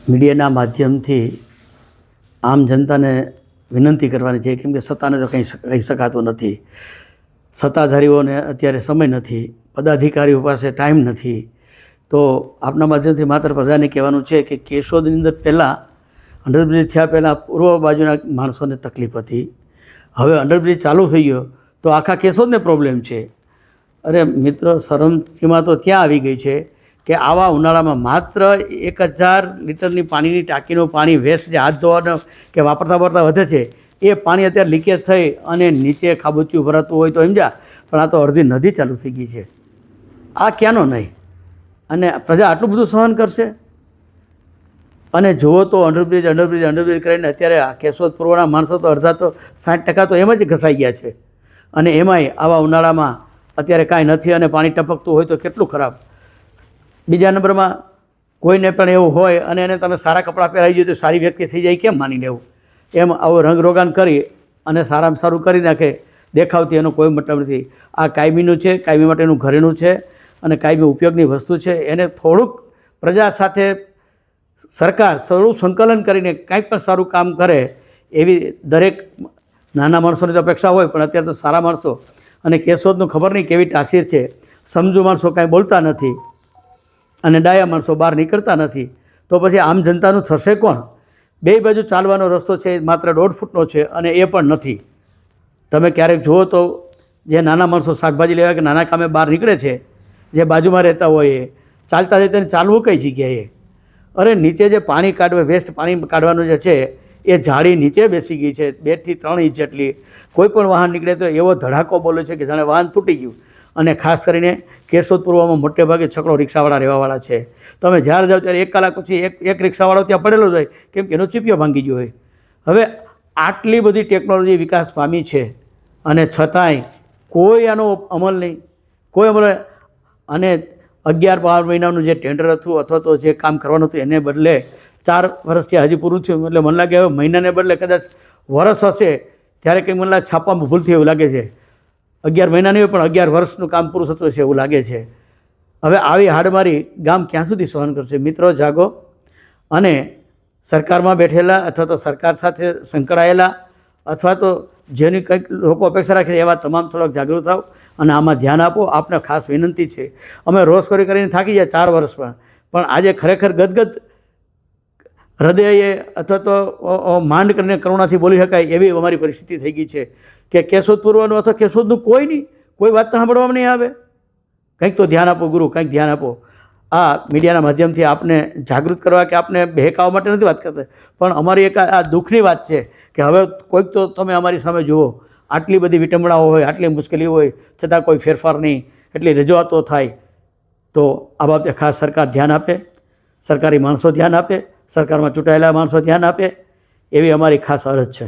મીડિયાના માધ્યમથી આમ જનતાને વિનંતી કરવાની છે, કેમ કે સત્તાને તો કંઈ કહી શકાતું નથી. સત્તાધારીઓને અત્યારે સમય નથી, પદાધિકારીઓ પાસે ટાઈમ નથી. તો આપના માધ્યમથી માત્ર પ્રજાને કહેવાનું છે કે કેશોદની અંદર પહેલાં અંડરબ્રિજ થયા પહેલાં પૂર્વ બાજુના માણસોને તકલીફ હતી. હવે અંડરબ્રિજ ચાલુ થઈ ગયો તો આખા કેશોદને પ્રોબ્લેમ છે. અરે મિત્રો, શરમસીમા તો ત્યાં આવી ગઈ છે કે આવા ઉનાળામાં માત્ર 1000 લીટરની પાણીની ટાંકીનું પાણી વેસ્ટ જે હાથ ધોવાનું કે વાપરતા વધે છે, એ પાણી અત્યારે લીકેજ થઈ અને નીચે ખાબોચિયું ભરાતું હોય તો સમજ્યા, પણ આ તો અડધી નદી ચાલુ થઈ ગઈ છે. આ ક્યાંનો નહીં? અને પ્રજા આટલું બધું સહન કરશે? અને જુઓ તો અંડરબ્રિજ કરીને અત્યારે આ કેશોદ પૂર્વના માણસો તો અડધા તો 60% તો એમ જ ઘસાઈ ગયા છે. અને એમાંય આવા ઉનાળામાં અત્યારે કાંઈ નથી અને પાણી ટપકતું હોય તો કેટલું ખરાબ. બીજા નંબરમાં કોઈને પણ એવું હોય અને એને તમે સારા કપડાં પહેરાવી જોઈએ તો સારી વ્યક્તિ થઈ જાય, કેમ માની લેવું? એમ આવો રંગરોગાન કરી અને સારામાં સારું કરી નાખે દેખાવથી એનો કોઈ મતલબ નથી. આ કાયમીનું છે, કાયમી માટેનું ઘરેણું છે અને કાયમી ઉપયોગની વસ્તુ છે. એને થોડુંક પ્રજા સાથે સરકાર થોડું સંકલન કરીને કાંઈક પણ સારું કામ કરે એવી દરેક નાના માણસોની તો અપેક્ષા હોય. પણ અત્યારે તો સારા માણસો અને કેશોદનું ખબર નહીં કેવી તાસીર છે. સમજુ માણસો કાંઈ બોલતા નથી અને ડાયા માણસો બહાર નીકળતા નથી. તો પછી આમ જનતાનું થશે કોણ? બે બાજુ ચાલવાનો રસ્તો છે માત્ર 1.5 ફૂટનો છે અને એ પણ નથી. તમે ક્યારેક જુઓ તો જે નાના માણસો શાકભાજી લેવા કે નાના કામે બહાર નીકળે છે, જે બાજુમાં રહેતા હોય એ ચાલતા જતા ચાલવું કઈ જગ્યાએ? અરે નીચે જે પાણી કાઢવા વેસ્ટ પાણી કાઢવાનું જે છે એ જાળી નીચે બેસી ગઈ છે 2 થી 3 ઇંચ જેટલી. કોઈ પણ વાહન નીકળે તો એવો ધડાકો બોલે છે કે જાણે વાહન તૂટી ગયું. અને ખાસ કરીને કેશોદ પૂર્વમાં મોટે ભાગે છકડો રિક્ષાવાળા રહેવાવાળા છે. તમે જ્યારે જાઓ ત્યારે 1 કલાક પછી એક રિક્ષાવાળો ત્યાં પડેલો જ હોય, કેમ કે એનો ચીપિયો ભાંગી ગયો હોય. હવે આટલી બધી ટેકનોલોજી વિકાસ પામી છે અને છતાંય કોઈ આનો અમલ નહીં, કોઈ અમલ. અને 11-12 મહિનાનું જે ટેન્ડર હતું અથવા તો જે કામ કરવાનું હતું એને બદલે 4 વર્ષથી હજી પૂરું થયું. એટલે મને લાગે હવે મહિનાને બદલે કદાચ વર્ષ હશે ત્યારે કંઈક મને લાગે છાપવામાં ભૂલ થઈ એવું લાગે છે. 11 મહિના નહીં હોય પણ 11 વર્ષનું કામ પૂરું થતું હશે એવું લાગે છે. હવે આવી હાડમારી ગામ ક્યાં સુધી સહન કરશે? મિત્રો, જાગો અને સરકારમાં બેઠેલા અથવા તો સરકાર સાથે સંકળાયેલા અથવા તો જેની કંઈક લોકો અપેક્ષા રાખે છે એવા તમામ થોડાક જાગૃત થાવ અને આમાં ધ્યાન આપો. આપને ખાસ વિનંતી છે. અમે રોષખોરી કરીને થાકી ગયા 4 વર્ષમાં, પણ આજે ખરેખર ગદગદ હૃદયે અથવા તો માંડ કરીને કરુણાથી બોલી શકાય એવી અમારી પરિસ્થિતિ થઈ ગઈ છે કે કેશોદ પૂર્વનું અથવા કેશોદનું કોઈ નહીં, કોઈ વાત તો સાંભળવામાં નહીં આવે. કંઈક તો ધ્યાન આપો ગુરુ, કંઈક ધ્યાન આપો. આ મીડિયાના માધ્યમથી આપને જાગૃત કરવા કે આપને બહેકાવવા માટે નથી વાત કરતા, પણ અમારી એક આ દુઃખની વાત છે કે હવે કોઈક તો તમે અમારી સામે જુઓ. આટલી બધી વિટંબણાઓ હોય, આટલી મુશ્કેલી હોય, છતાં કોઈ ફેરફાર નહીં, એટલી રજૂઆતો થાય. તો આ બાબતે ખાસ સરકાર ધ્યાન આપે, સરકારી માણસો ધ્યાન આપે, સરકારમાં ચૂંટાયેલા માણસો ધ્યાન આપે એવી અમારી ખાસ અરજ છે.